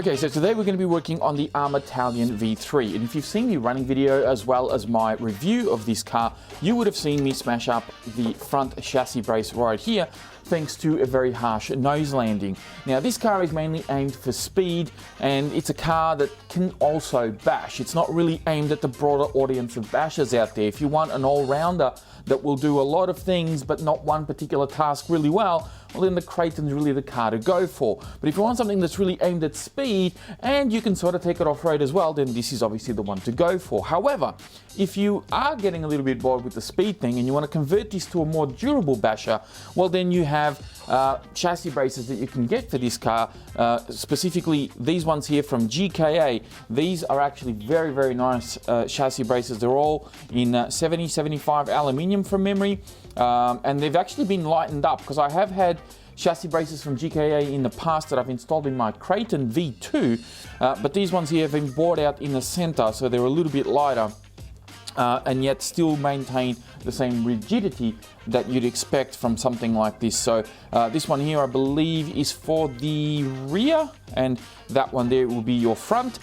Okay, so today we're going to be working on the ARRMA Talion V3, and if you've seen the running video as well as my review of this car, you would have seen me smash up the front chassis brace right here thanks to a very harsh nose landing. Now this car is mainly aimed for speed, and it's a car that can also bash. It's not really aimed at the broader audience of bashers out there. If you want an all-rounder that will do a lot of things but not one particular task really well, then the Kraton's really the car to go for. But if you want something that's really aimed at speed and you can sort of take it off-road as well, then this is obviously the one to go for. However, if you are getting a little bit bored with the speed thing and you want to convert this to a more durable basher, well then you have chassis braces that you can get for this car, specifically these ones here from GKA. These are actually very, very nice chassis braces. They're all in 70-75 aluminium from memory, and they've actually been lightened up because I have had chassis braces from GKA in the past that I've installed in my Kraton V2, but these ones here have been bored out in the center, so they're a little bit lighter. And yet still maintain the same rigidity that you'd expect from something like this. So this one here I believe is for the rear, and that one there will be your front.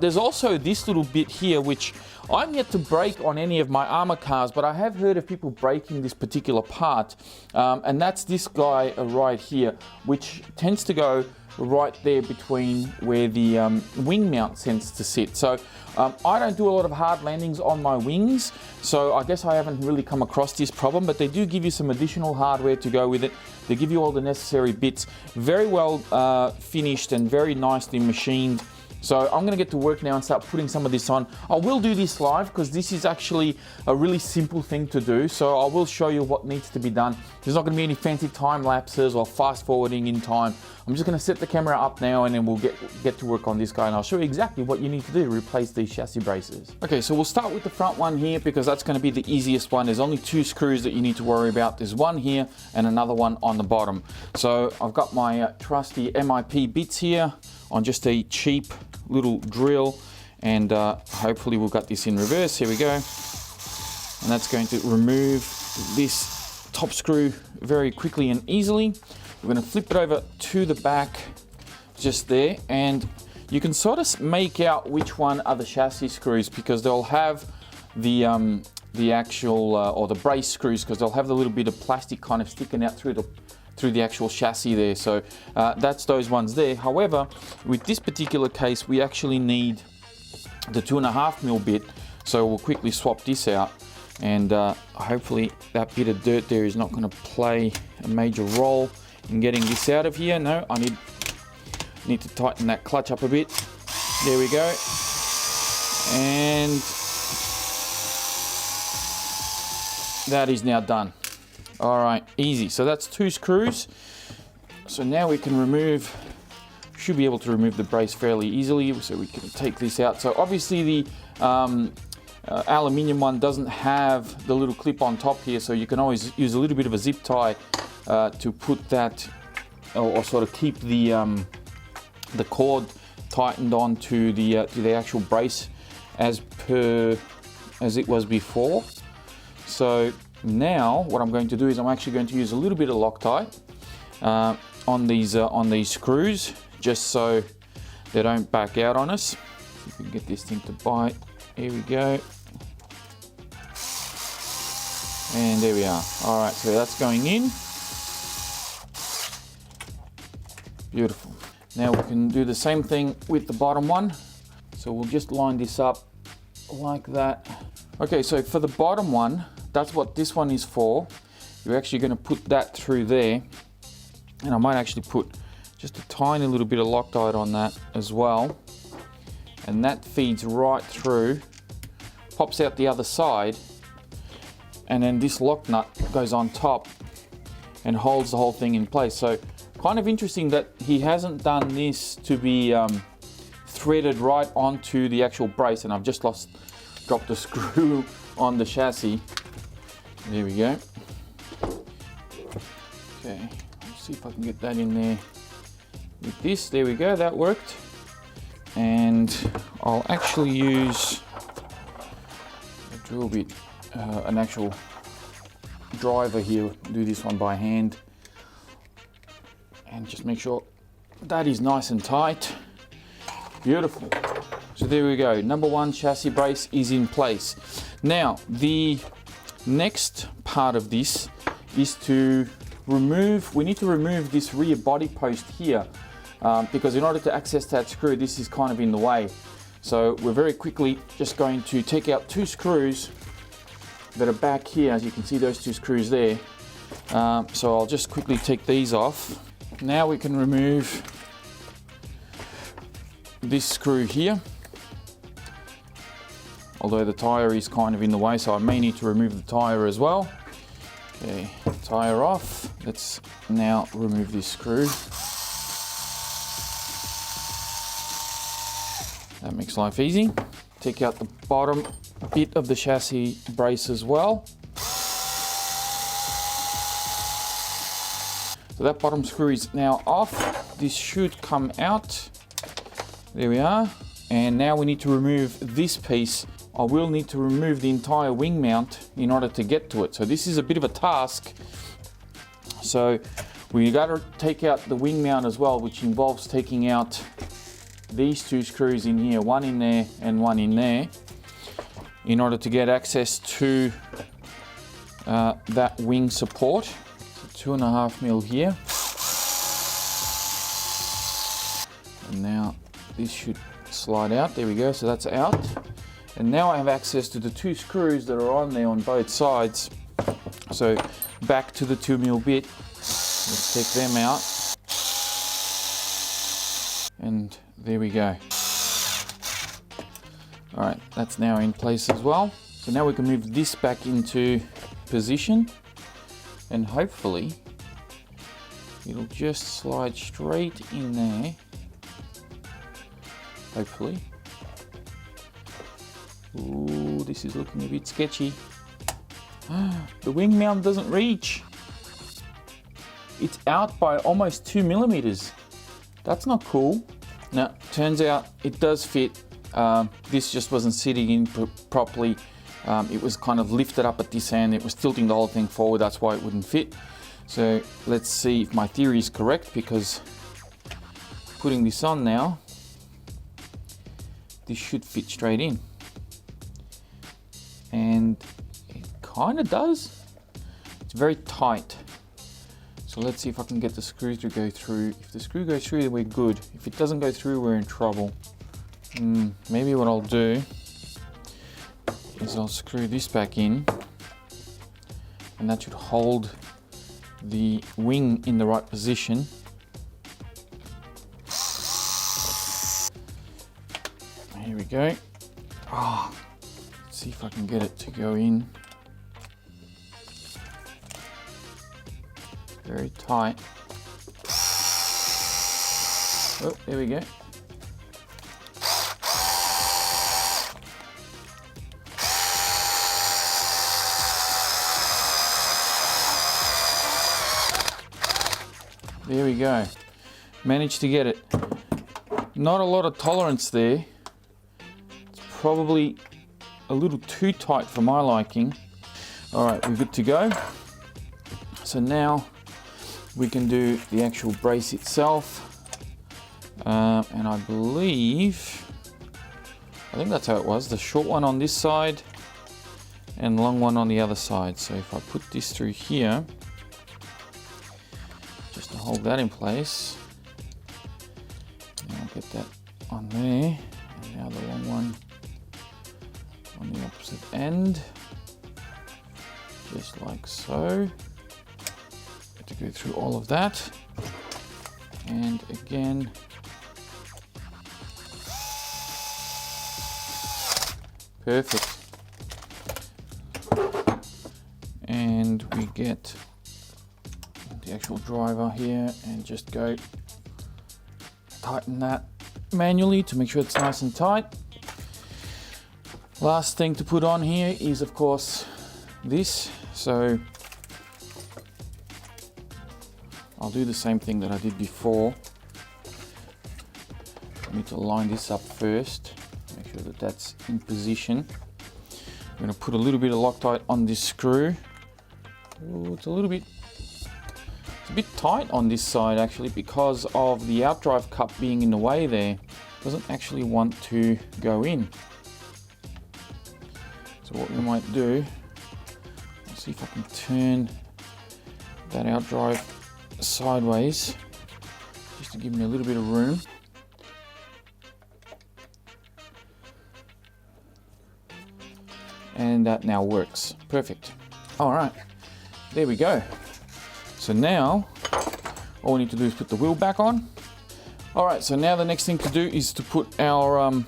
There's also this little bit here which I'm yet to break on any of my ARRMA cars, but I have heard of people breaking this particular part, and that's this guy right here, which tends to go right there between where the wing mount tends to sit. So I don't do a lot of hard landings on my wings, so I guess I haven't really come across this problem, but they do give you some additional hardware to go with it. They give you all the necessary bits, very well finished and very nicely machined. So I'm going to get to work now and start putting some of this on. I will do this live because this is actually a really simple thing to do. So I will show you what needs to be done. There's not going to be any fancy time lapses or fast forwarding in time. I'm just going to set the camera up now and then we'll get to work on this guy, and I'll show you exactly what you need to do to replace these chassis braces. Okay, so we'll start with the front one here because that's going to be the easiest one. There's only two screws that you need to worry about. There's one here and another one on the bottom. So I've got my trusty MIP bits here on just a cheap little drill, and hopefully we'll get this in reverse. Here we go, and that's going to remove this top screw very quickly and easily. We're going to flip it over to the back just there, and you can sort of make out which one are the chassis screws because they'll have the actual or the brace screws, because they'll have the little bit of plastic kind of sticking out through the actual chassis there. So that's those ones there. However, with this particular case, we actually need the 2.5mm bit. So we'll quickly swap this out, and hopefully that bit of dirt there is not going to play a major role in getting this out of here. No, I need to tighten that clutch up a bit. There we go. And that is now done. All right, easy. So that's two screws. So now we can should be able to remove the brace fairly easily. So we can take this out. So obviously the aluminium one doesn't have the little clip on top here, so you can always use a little bit of a zip tie to put that, or sort of keep the cord tightened onto the actual brace as it was before. So now what I'm going to do is I'm actually going to use a little bit of Loctite on these screws, just so they don't back out on us. See if we can get this thing to bite. Here we go. And there we are. All right, so that's going in. Beautiful. Now we can do the same thing with the bottom one. So we'll just line this up like that. Okay, so for the bottom one, that's what this one is for. You're actually going to put that through there, and I might actually put just a tiny little bit of Loctite on that as well, and that feeds right through, pops out the other side, and then this lock nut goes on top and holds the whole thing in place. So kind of interesting that he hasn't done this to be threaded right onto the actual brace, and I've just dropped a screw on the chassis. There we go. Okay, let's see if I can get that in there with this. There we go, that worked. And I'll actually use a drill bit, an actual driver here, do this one by hand, and just make sure that is nice and tight. Beautiful. So there we go. Number one chassis brace is in place. Now, the next part of this is to remove, we need to remove this rear body post here because in order to access that screw, this is kind of in the way. So we're very quickly just going to take out two screws that are back here. As you can see, those two screws there. So I'll just quickly take these off. Now we can remove this screw here. Although the tire is kind of in the way, so I may need to remove the tire as well. Okay, tire off. Let's now remove this screw. That makes life easy. Take out the bottom bit of the chassis brace as well. So that bottom screw is now off. This should come out. There we are. And now we need to remove this piece. I will need to remove the entire wing mount in order to get to it. So this is a bit of a task. So we got to take out the wing mount as well, which involves taking out these two screws in here, one in there and one in there, in order to get access to that wing support. So 2.5 mil here. And now this should slide out. There we go. So that's out. And now I have access to the two screws that are on there on both sides. So back to the 2 mil bit. Let's take them out. And there we go. All right, that's now in place as well. So now we can move this back into position and hopefully it'll just slide straight in there. Hopefully. Ooh, this is looking a bit sketchy. The wing mount doesn't reach. It's out by almost 2 millimeters. That's not cool. Now, turns out it does fit. This just wasn't sitting in properly. It was kind of lifted up at this end. It was tilting the whole thing forward. That's why it wouldn't fit. So let's see if my theory is correct, because putting this on now, this should fit straight in. And it kind of does. It's very tight. So let's see if I can get the screw to go through. If the screw goes through, then we're good. If it doesn't go through, we're in trouble. Maybe what I'll do is I'll screw this back in, and that should hold the wing in the right position. Here we go. Let's see if I can get it to go in. Very tight. Oh, there we go. There we go. Managed to get it. Not a lot of tolerance there. It's probably a little too tight for my liking. All right, we're good to go. So now we can do the actual brace itself. And I think that's how it was. The short one on this side and the long one on the other side. So if I put this through here, just to hold that in place. And I'll get that on there. And now the long one on the opposite end. Just like so. To go through all of that. And again, perfect. And we get the actual driver here and just go tighten that manually to make sure it's nice and tight. Last thing to put on here is, of course, this. So I'll do the same thing that I did before. I need to line this up first, make sure that that's in position. I'm going to put a little bit of Loctite on this screw. Ooh, it's a bit tight on this side actually, because of the outdrive cup being in the way there. doesn't actually want to go in. So what we might do, let's see if I can turn that outdrive sideways, just to give me a little bit of room. And that now works. Perfect. All right, there we go. So now, all we need to do is put the wheel back on. All right, so now the next thing to do is to put our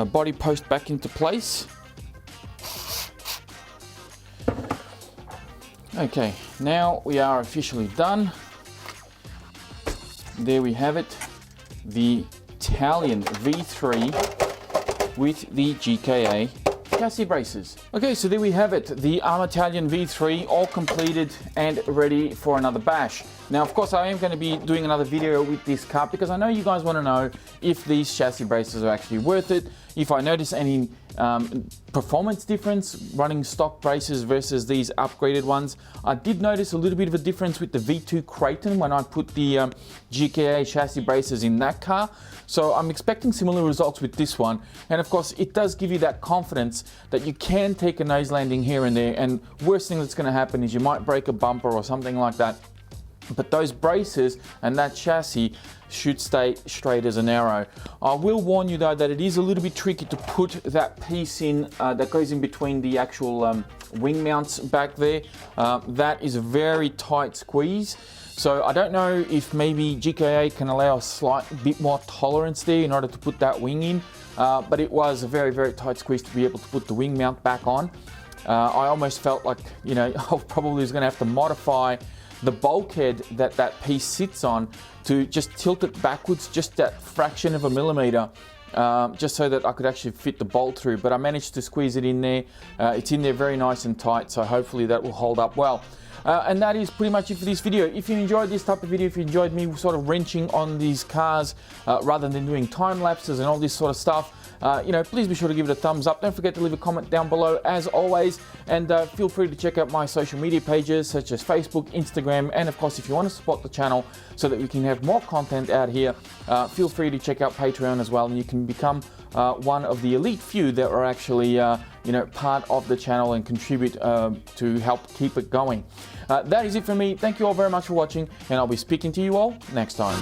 body post back into place. Okay, now we are officially done. There we have it, the Talion V3 with the GKA chassis braces. Okay, so there we have it, the ARRMA Talion V3 all completed and ready for another bash. Now, of course, I am going to be doing another video with this car because I know you guys want to know if these chassis braces are actually worth it, if I notice any performance difference running stock braces versus these upgraded ones. I did notice a little bit of a difference with the V2 Creighton when I put the GKA chassis braces in that car. So I'm expecting similar results with this one. And of course, it does give you that confidence that you can take a nose landing here and there, and worst thing that's going to happen is you might break a bumper or something like that. But those braces and that chassis should stay straight as an arrow. I will warn you though that it is a little bit tricky to put that piece in that goes in between the actual wing mounts back there. That is a very tight squeeze. So I don't know if maybe GKA can allow a slight bit more tolerance there in order to put that wing in. But it was a very, very tight squeeze to be able to put the wing mount back on. I almost felt like, you know, I probably was going to have to modify the bulkhead that that piece sits on to just tilt it backwards just that fraction of a millimeter, just so that I could actually fit the bolt through. But I managed to squeeze it in there. It's in there very nice and tight, so hopefully that will hold up well. And that is pretty much it for this video. If you enjoyed this type of video, if you enjoyed me sort of wrenching on these cars rather than doing time lapses and all this sort of stuff, you know, please be sure to give it a thumbs up. Don't forget to leave a comment down below as always, and feel free to check out my social media pages such as Facebook, Instagram, and of course if you want to support the channel so that we can have more content out here, feel free to check out Patreon as well, and you can become one of the elite few that are actually you know, part of the channel and contribute to help keep it going. That is it for me. Thank you all very much for watching, and I'll be speaking to you all next time.